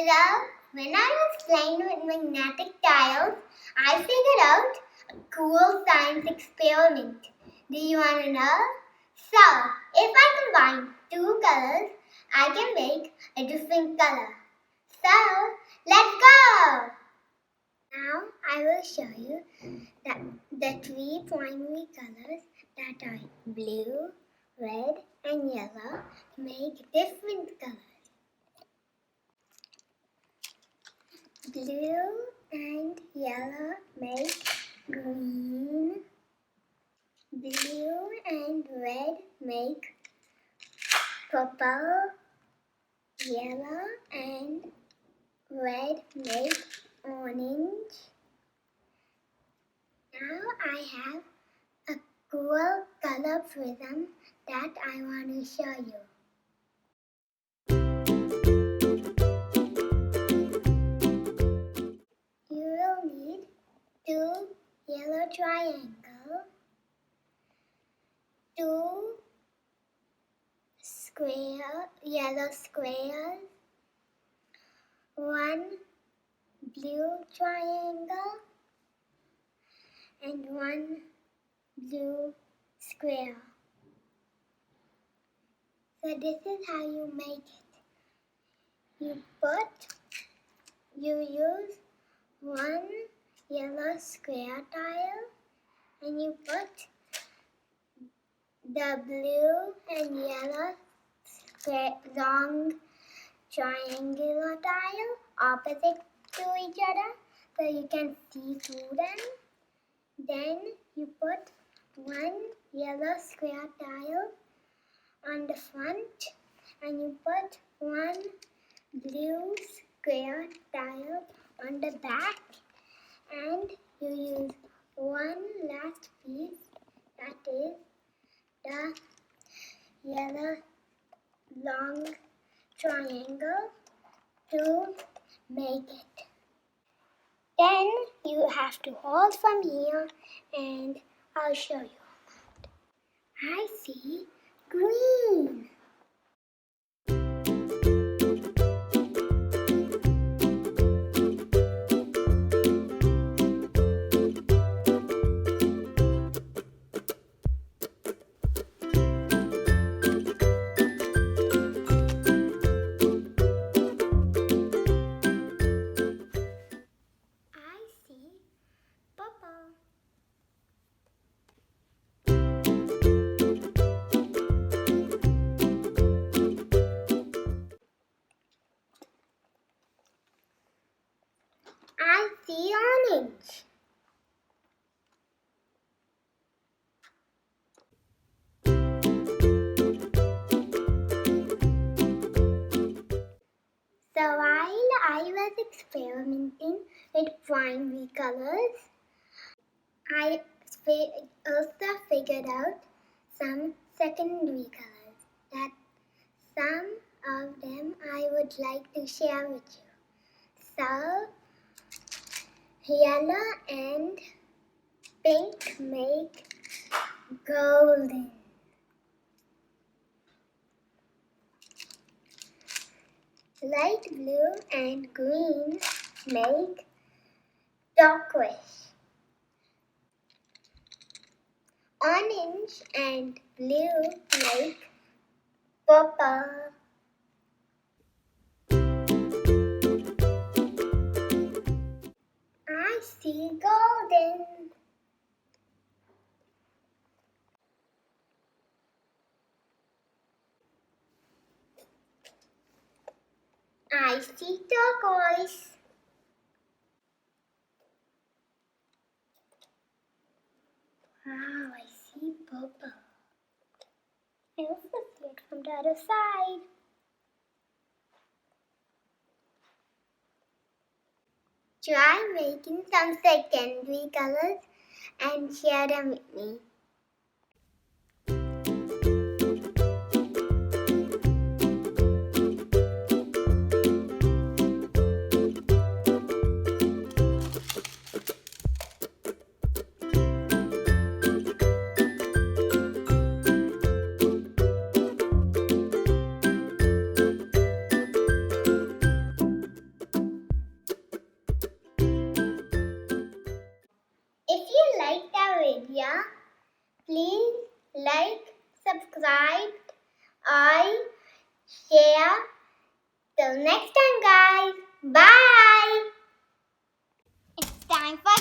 Hello, when I was playing with magnetic tiles, I figured out a cool science experiment. Do you want to know? So, if I combine two colors, I can make a different color. So, let's go! Now, I will show you the three primary colors that are blue, red, and yellow make different colors. Blue and yellow make green. Blue and red make purple. Yellow and red make orange. Now I have a cool color prism that I want to show you. You will need two yellow triangles, two yellow squares, one blue triangle, and one blue square. So this is how you make it. You use one yellow square tile and you put the blue and yellow long triangular tile opposite to each other so you can see through them. Then you put one yellow square tile on the front and you put one blue square tile on the back, and you use one last piece, that is the yellow long triangle, to make it. Then you have to hold from here and I'll show you. I see green. I see orange. So while I was experimenting with primary colors, I also figured out some secondary colors that some of them I would like to share with you. So, yellow and pink make golden. Light blue and green make turquoise. Orange and blue make purple. I see golden. I see turquoise. Wow, I see purple. I also see it from the other side. Try making some secondary colors and share them with me. Till next time, guys. Bye. It's time for